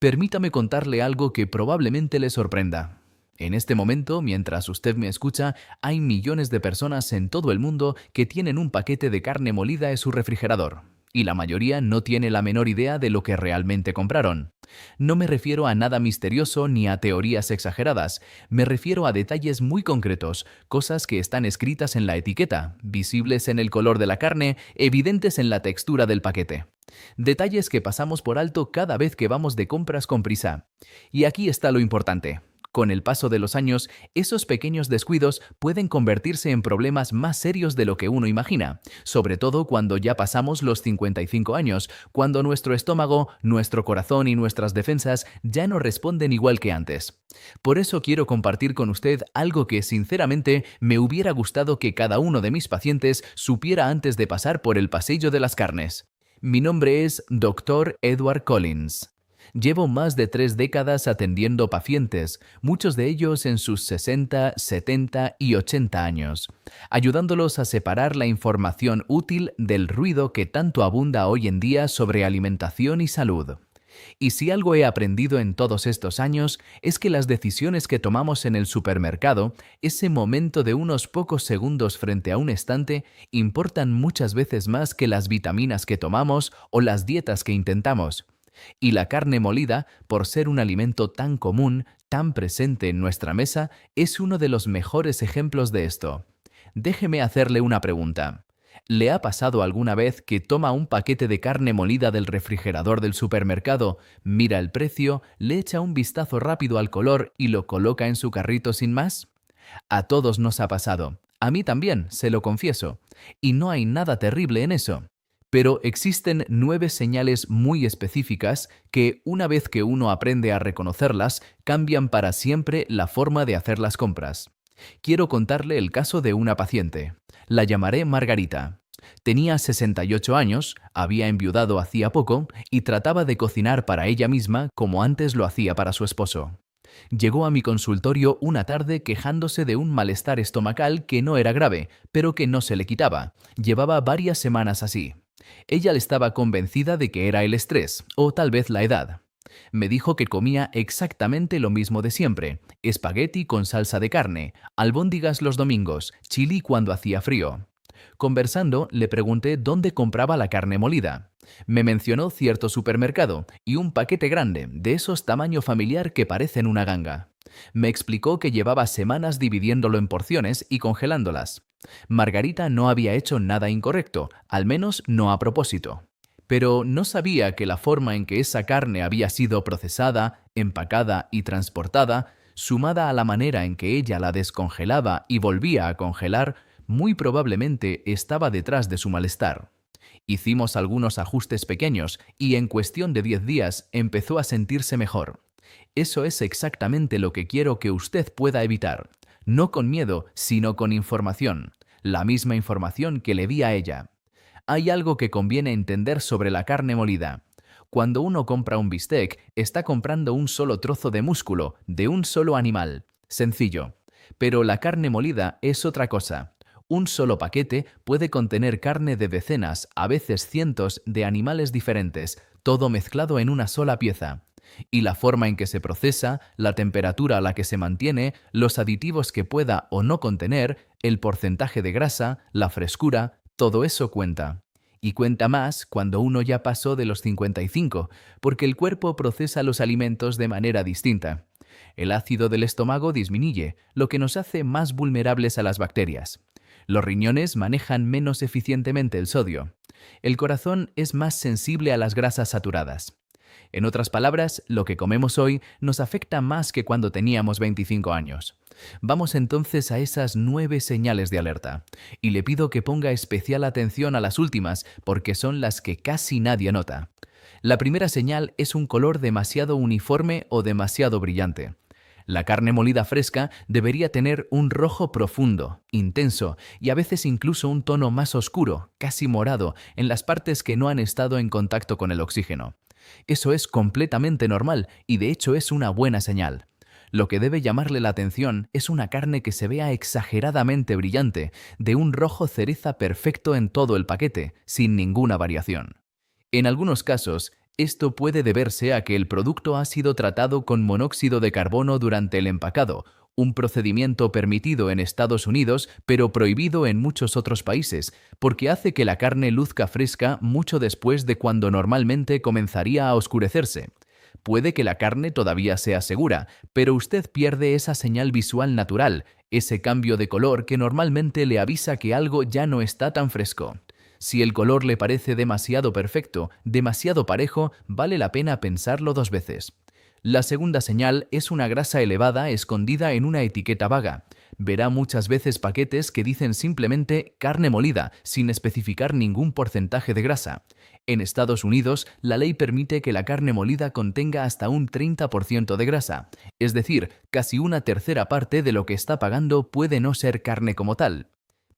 Permítame contarle algo que probablemente le sorprenda. En este momento, mientras usted me escucha, hay millones de personas en todo el mundo que tienen un paquete de carne molida en su refrigerador, y la mayoría no tiene la menor idea de lo que realmente compraron. No me refiero a nada misterioso ni a teorías exageradas, me refiero a detalles muy concretos, cosas que están escritas en la etiqueta, visibles en el color de la carne, evidentes en la textura del paquete. Detalles que pasamos por alto cada vez que vamos de compras con prisa. Y aquí está lo importante. Con el paso de los años, esos pequeños descuidos pueden convertirse en problemas más serios de lo que uno imagina, sobre todo cuando ya pasamos los 55 años, cuando nuestro estómago, nuestro corazón y nuestras defensas ya no responden igual que antes. Por eso quiero compartir con usted algo que sinceramente me hubiera gustado que cada uno de mis pacientes supiera antes de pasar por el pasillo de las carnes. Mi nombre es Dr. Edward Collins. Llevo más de 3 décadas atendiendo pacientes, muchos de ellos en sus 60, 70 y 80 años, ayudándolos a separar la información útil del ruido que tanto abunda hoy en día sobre alimentación y salud. Y si algo he aprendido en todos estos años es que las decisiones que tomamos en el supermercado, ese momento de unos pocos segundos frente a un estante, importan muchas veces más que las vitaminas que tomamos o las dietas que intentamos. Y la carne molida, por ser un alimento tan común, tan presente en nuestra mesa, es uno de los mejores ejemplos de esto. Déjeme hacerle una pregunta. ¿Le ha pasado alguna vez que toma un paquete de carne molida del refrigerador del supermercado, mira el precio, le echa un vistazo rápido al color y lo coloca en su carrito sin más? A todos nos ha pasado. A mí también, se lo confieso. Y no hay nada terrible en eso. Pero existen 9 señales muy específicas que, una vez que uno aprende a reconocerlas, cambian para siempre la forma de hacer las compras. Quiero contarle el caso de una paciente. La llamaré Margarita. Tenía 68 años, había enviudado hacía poco y trataba de cocinar para ella misma como antes lo hacía para su esposo. Llegó a mi consultorio una tarde quejándose de un malestar estomacal que no era grave, pero que no se le quitaba. Llevaba varias semanas así. Ella estaba convencida de que era el estrés, o tal vez la edad. Me dijo que comía exactamente lo mismo de siempre: espagueti con salsa de carne, albóndigas los domingos, chili cuando hacía frío. Conversando, le pregunté dónde compraba la carne molida. Me mencionó cierto supermercado y un paquete grande, de esos tamaño familiar que parecen una ganga. Me explicó que llevaba semanas dividiéndolo en porciones y congelándolas. Margarita no había hecho nada incorrecto, al menos no a propósito. Pero no sabía que la forma en que esa carne había sido procesada, empacada y transportada, sumada a la manera en que ella la descongelaba y volvía a congelar, muy probablemente estaba detrás de su malestar. Hicimos algunos ajustes pequeños y en cuestión de 10 días empezó a sentirse mejor. Eso es exactamente lo que quiero que usted pueda evitar. No con miedo, sino con información. La misma información que le di a ella. Hay algo que conviene entender sobre la carne molida. Cuando uno compra un bistec, está comprando un solo trozo de músculo, de un solo animal. Sencillo. Pero la carne molida es otra cosa. Un solo paquete puede contener carne de decenas, a veces cientos, de animales diferentes, todo mezclado en una sola pieza. Y la forma en que se procesa, la temperatura a la que se mantiene, los aditivos que pueda o no contener, el porcentaje de grasa, la frescura, todo eso cuenta. Y cuenta más cuando uno ya pasó de los 55, porque el cuerpo procesa los alimentos de manera distinta. El ácido del estómago disminuye, lo que nos hace más vulnerables a las bacterias. Los riñones manejan menos eficientemente el sodio. El corazón es más sensible a las grasas saturadas. En otras palabras, lo que comemos hoy nos afecta más que cuando teníamos 25 años. Vamos entonces a esas 9 señales de alerta. Y le pido que ponga especial atención a las últimas, porque son las que casi nadie nota. La primera señal es un color demasiado uniforme o demasiado brillante. La carne molida fresca debería tener un rojo profundo, intenso y a veces incluso un tono más oscuro, casi morado, en las partes que no han estado en contacto con el oxígeno. Eso es completamente normal y de hecho es una buena señal. Lo que debe llamarle la atención es una carne que se vea exageradamente brillante, de un rojo cereza perfecto en todo el paquete, sin ninguna variación. En algunos casos, Esto puede deberse a que el producto ha sido tratado con monóxido de carbono durante el empacado, un procedimiento permitido en Estados Unidos pero prohibido en muchos otros países, porque hace que la carne luzca fresca mucho después de cuando normalmente comenzaría a oscurecerse. Puede que la carne todavía sea segura, pero usted pierde esa señal visual natural, ese cambio de color que normalmente le avisa que algo ya no está tan fresco. Si el color le parece demasiado perfecto, demasiado parejo, vale la pena pensarlo dos veces. La segunda señal es una grasa elevada escondida en una etiqueta vaga. Verá muchas veces paquetes que dicen simplemente carne molida, sin especificar ningún porcentaje de grasa. En Estados Unidos, la ley permite que la carne molida contenga hasta un 30% de grasa, es decir, casi una tercera parte de lo que está pagando puede no ser carne como tal.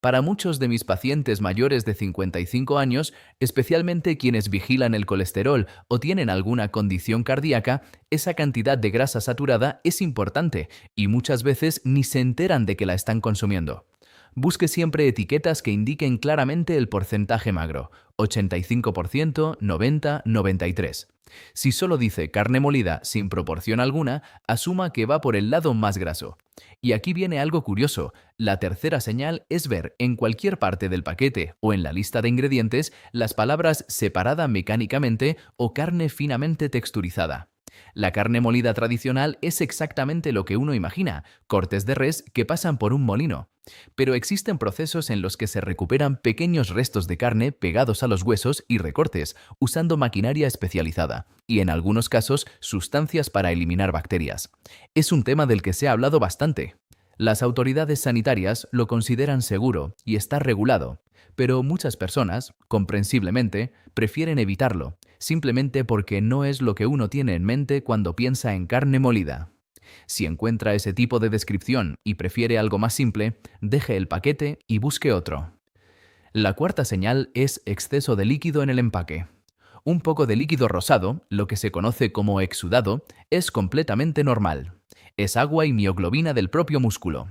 Para muchos de mis pacientes mayores de 55 años, especialmente quienes vigilan el colesterol o tienen alguna condición cardíaca, esa cantidad de grasa saturada es importante y muchas veces ni se enteran de que la están consumiendo. Busque siempre etiquetas que indiquen claramente el porcentaje magro, 85%, 90, 93. Si solo dice carne molida sin proporción alguna, asuma que va por el lado más graso. Y aquí viene algo curioso. La tercera señal es ver en cualquier parte del paquete o en la lista de ingredientes las palabras separada mecánicamente o carne finamente texturizada. La carne molida tradicional es exactamente lo que uno imagina, cortes de res que pasan por un molino. Pero existen procesos en los que se recuperan pequeños restos de carne pegados a los huesos y recortes, usando maquinaria especializada, y en algunos casos sustancias para eliminar bacterias. Es un tema del que se ha hablado bastante. Las autoridades sanitarias lo consideran seguro y está regulado, pero muchas personas, comprensiblemente, prefieren evitarlo, simplemente porque no es lo que uno tiene en mente cuando piensa en carne molida. Si encuentra ese tipo de descripción y prefiere algo más simple, deje el paquete y busque otro. La cuarta señal es exceso de líquido en el empaque. Un poco de líquido rosado, lo que se conoce como exudado, es completamente normal. Es agua y mioglobina del propio músculo.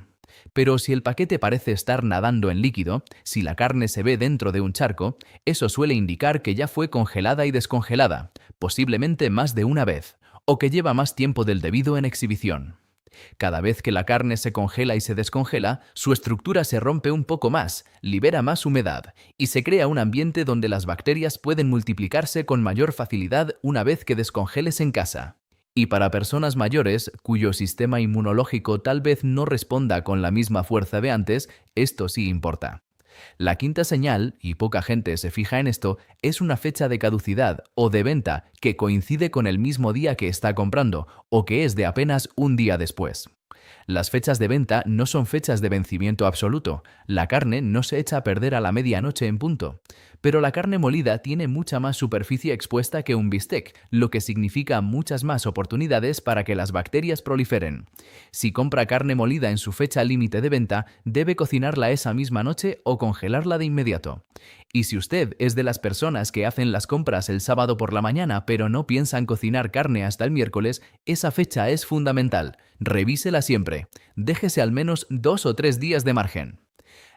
Pero si el paquete parece estar nadando en líquido, si la carne se ve dentro de un charco, eso suele indicar que ya fue congelada y descongelada, posiblemente más de una vez, o que lleva más tiempo del debido en exhibición. Cada vez que la carne se congela y se descongela, su estructura se rompe un poco más, libera más humedad y se crea un ambiente donde las bacterias pueden multiplicarse con mayor facilidad una vez que descongeles en casa. Y para personas mayores, cuyo sistema inmunológico tal vez no responda con la misma fuerza de antes, esto sí importa. La quinta señal, y poca gente se fija en esto, es una fecha de caducidad o de venta que coincide con el mismo día que está comprando o que es de apenas un día después. Las fechas de venta no son fechas de vencimiento absoluto. La carne no se echa a perder a la medianoche en punto. Pero la carne molida tiene mucha más superficie expuesta que un bistec, lo que significa muchas más oportunidades para que las bacterias proliferen. Si compra carne molida en su fecha límite de venta, debe cocinarla esa misma noche o congelarla de inmediato. Y si usted es de las personas que hacen las compras el sábado por la mañana pero no piensan cocinar carne hasta el miércoles, esa fecha es fundamental. Revísela siempre. Déjese al menos 2 o 3 días de margen.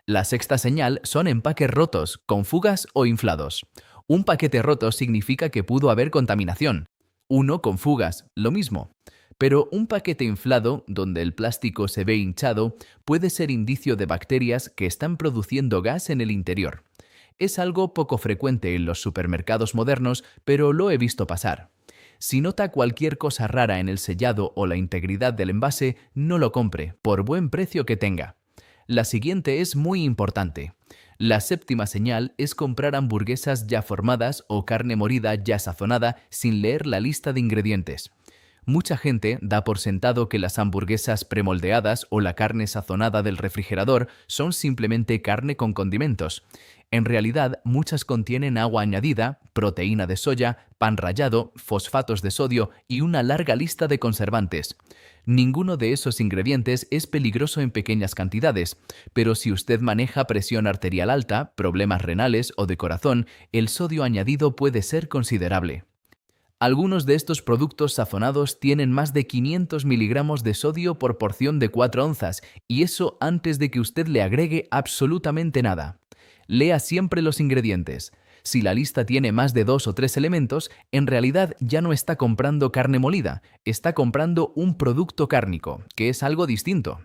La sexta señal son empaques rotos, con fugas o inflados. Un paquete roto significa que pudo haber contaminación. Uno con fugas, lo mismo. Pero un paquete inflado, donde el plástico se ve hinchado, puede ser indicio de bacterias que están produciendo gas en el interior. Es algo poco frecuente en los supermercados modernos, pero lo he visto pasar. Si nota cualquier cosa rara en el sellado o la integridad del envase, no lo compre, por buen precio que tenga. La siguiente es muy importante. La séptima señal es comprar hamburguesas ya formadas o carne molida ya sazonada sin leer la lista de ingredientes. Mucha gente da por sentado que las hamburguesas premoldeadas o la carne sazonada del refrigerador son simplemente carne con condimentos. En realidad, muchas contienen agua añadida, proteína de soya, pan rallado, fosfatos de sodio y una larga lista de conservantes. Ninguno de esos ingredientes es peligroso en pequeñas cantidades, pero si usted maneja presión arterial alta, problemas renales o de corazón, el sodio añadido puede ser considerable. Algunos de estos productos sazonados tienen más de 500 miligramos de sodio por porción de 4 onzas, y eso antes de que usted le agregue absolutamente nada. Lea siempre los ingredientes. Si la lista tiene más de 2 o 3 elementos, en realidad ya no está comprando carne molida, está comprando un producto cárnico, que es algo distinto.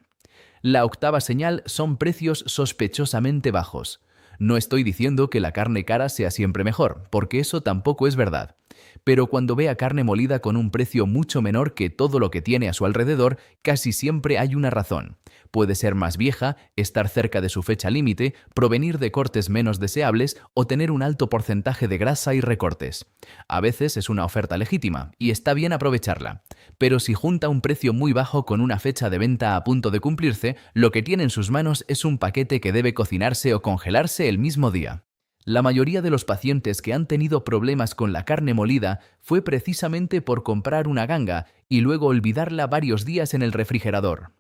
La octava señal son precios sospechosamente bajos. No estoy diciendo que la carne cara sea siempre mejor, porque eso tampoco es verdad. Pero cuando vea carne molida con un precio mucho menor que todo lo que tiene a su alrededor, casi siempre hay una razón. Puede ser más vieja, estar cerca de su fecha límite, provenir de cortes menos deseables o tener un alto porcentaje de grasa y recortes. A veces es una oferta legítima y está bien aprovecharla. Pero si junta un precio muy bajo con una fecha de venta a punto de cumplirse, lo que tiene en sus manos es un paquete que debe cocinarse o congelarse el mismo día. La mayoría de los pacientes que han tenido problemas con la carne molida fue precisamente por comprar una ganga y luego olvidarla varios días en el refrigerador.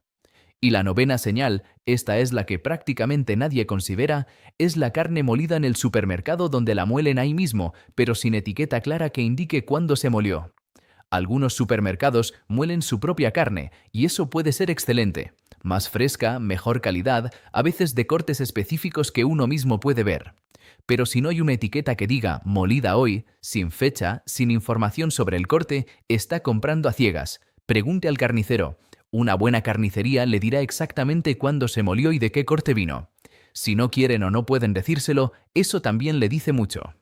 Y la novena señal, esta es la que prácticamente nadie considera, es la carne molida en el supermercado donde la muelen ahí mismo, pero sin etiqueta clara que indique cuándo se molió. Algunos supermercados muelen su propia carne y eso puede ser excelente. Más fresca, mejor calidad, a veces de cortes específicos que uno mismo puede ver. Pero si no hay una etiqueta que diga molida hoy, sin fecha, sin información sobre el corte, está comprando a ciegas. Pregunte al carnicero. Una buena carnicería le dirá exactamente cuándo se molió y de qué corte vino. Si no quieren o no pueden decírselo, eso también le dice mucho.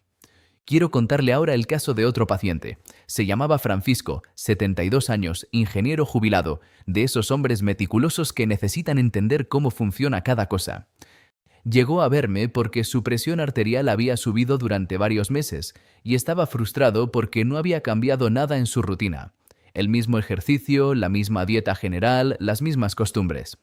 Quiero contarle ahora el caso de otro paciente. Se llamaba Francisco, 72 años, ingeniero jubilado, de esos hombres meticulosos que necesitan entender cómo funciona cada cosa. Llegó a verme porque su presión arterial había subido durante varios meses y estaba frustrado porque no había cambiado nada en su rutina. El mismo ejercicio, la misma dieta general, las mismas costumbres.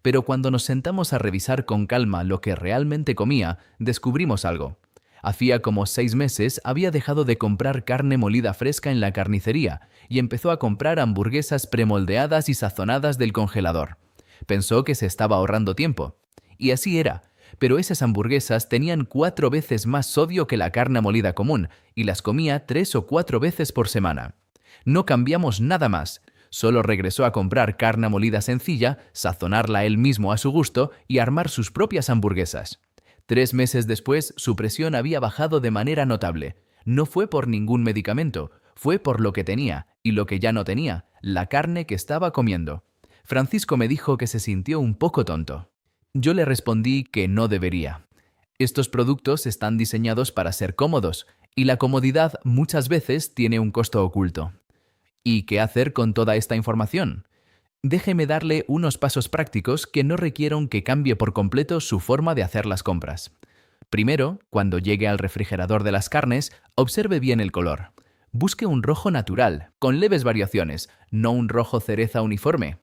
Pero cuando nos sentamos a revisar con calma lo que realmente comía, descubrimos algo. Hacía como 6 meses había dejado de comprar carne molida fresca en la carnicería y empezó a comprar hamburguesas premoldeadas y sazonadas del congelador. Pensó que se estaba ahorrando tiempo. Y así era. Pero esas hamburguesas tenían 4 veces más sodio que la carne molida común y las comía 3 o 4 veces por semana. No cambiamos nada más. Solo regresó a comprar carne molida sencilla, sazonarla él mismo a su gusto y armar sus propias hamburguesas. 3 meses después, su presión había bajado de manera notable. No fue por ningún medicamento, fue por lo que tenía y lo que ya no tenía, la carne que estaba comiendo. Francisco me dijo que se sintió un poco tonto. Yo le respondí que no debería. Estos productos están diseñados para ser cómodos y la comodidad muchas veces tiene un costo oculto. ¿Y qué hacer con toda esta información? Déjeme darle unos pasos prácticos que no requieran que cambie por completo su forma de hacer las compras. Primero, cuando llegue al refrigerador de las carnes, observe bien el color. Busque un rojo natural, con leves variaciones, no un rojo cereza uniforme.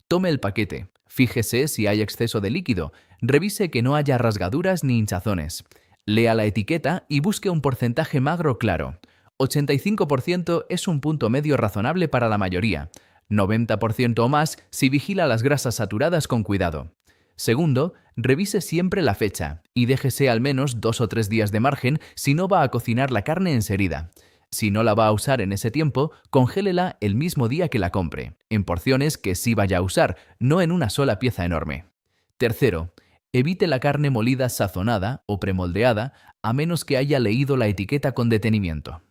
Tome el paquete, fíjese si hay exceso de líquido, revise que no haya rasgaduras ni hinchazones. Lea la etiqueta y busque un porcentaje magro claro. 85% es un punto medio razonable para la mayoría. 90% o más si vigila las grasas saturadas con cuidado. Segundo, revise siempre la fecha y déjese al menos 2 o 3 días de margen si no va a cocinar la carne enseguida. Si no la va a usar en ese tiempo, congélela el mismo día que la compre, en porciones que sí vaya a usar, no en una sola pieza enorme. Tercero, evite la carne molida sazonada o premoldeada a menos que haya leído la etiqueta con detenimiento.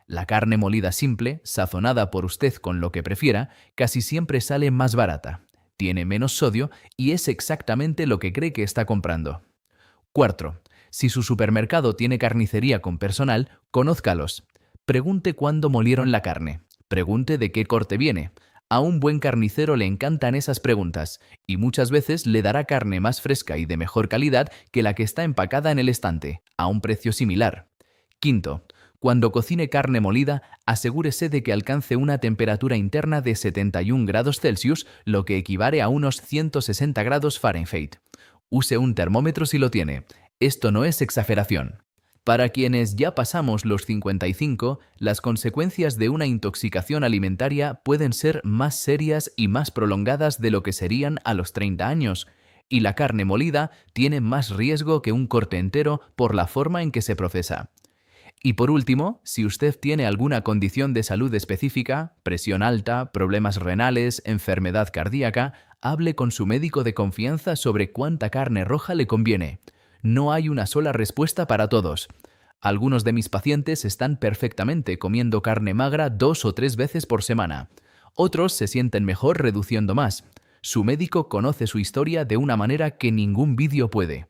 La carne molida simple, sazonada por usted con lo que prefiera, casi siempre sale más barata, tiene menos sodio y es exactamente lo que cree que está comprando. Cuarto, si su supermercado tiene carnicería con personal, conózcalos. Pregunte cuándo molieron la carne. Pregunte de qué corte viene. A un buen carnicero le encantan esas preguntas y muchas veces le dará carne más fresca y de mejor calidad que la que está empacada en el estante, a un precio similar. Quinto, cuando cocine carne molida, asegúrese de que alcance una temperatura interna de 71 grados Celsius, lo que equivale a unos 160 grados Fahrenheit. Use un termómetro si lo tiene. Esto no es exageración. Para quienes ya pasamos los 55, las consecuencias de una intoxicación alimentaria pueden ser más serias y más prolongadas de lo que serían a los 30 años, y la carne molida tiene más riesgo que un corte entero por la forma en que se procesa. Y por último, si usted tiene alguna condición de salud específica, presión alta, problemas renales, enfermedad cardíaca, hable con su médico de confianza sobre cuánta carne roja le conviene. No hay una sola respuesta para todos. Algunos de mis pacientes están perfectamente comiendo carne magra 2 o 3 veces por semana. Otros se sienten mejor reduciendo más. Su médico conoce su historia de una manera que ningún vídeo puede.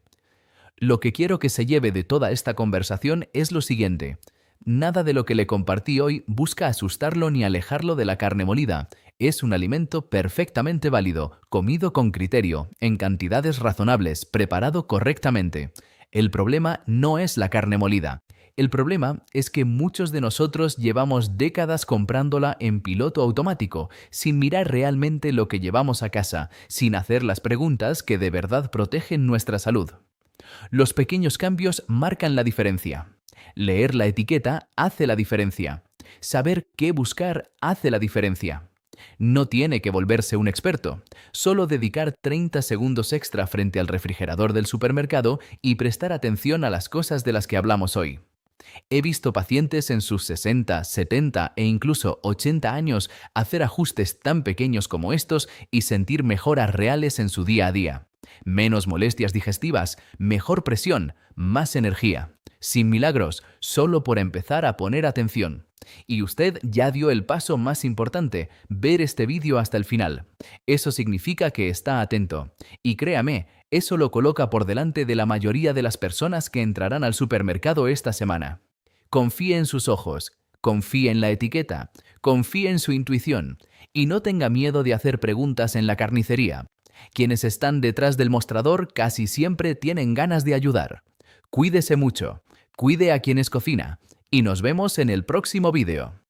Lo que quiero que se lleve de toda esta conversación es lo siguiente. Nada de lo que le compartí hoy busca asustarlo ni alejarlo de la carne molida. Es un alimento perfectamente válido, comido con criterio, en cantidades razonables, preparado correctamente. El problema no es la carne molida. El problema es que muchos de nosotros llevamos décadas comprándola en piloto automático, sin mirar realmente lo que llevamos a casa, sin hacer las preguntas que de verdad protegen nuestra salud. Los pequeños cambios marcan la diferencia. Leer la etiqueta hace la diferencia. Saber qué buscar hace la diferencia. No tiene que volverse un experto, solo dedicar 30 segundos extra frente al refrigerador del supermercado y prestar atención a las cosas de las que hablamos hoy. He visto pacientes en sus 60, 70 e incluso 80 años hacer ajustes tan pequeños como estos y sentir mejoras reales en su día a día. Menos molestias digestivas, mejor presión, más energía. Sin milagros, solo por empezar a poner atención. Y usted ya dio el paso más importante, ver este vídeo hasta el final. Eso significa que está atento. Y créame, eso lo coloca por delante de la mayoría de las personas que entrarán al supermercado esta semana. Confíe en sus ojos, confíe en la etiqueta, confíe en su intuición y no tenga miedo de hacer preguntas en la carnicería. Quienes están detrás del mostrador casi siempre tienen ganas de ayudar. Cuídese mucho, cuide a quienes cocina y nos vemos en el próximo vídeo.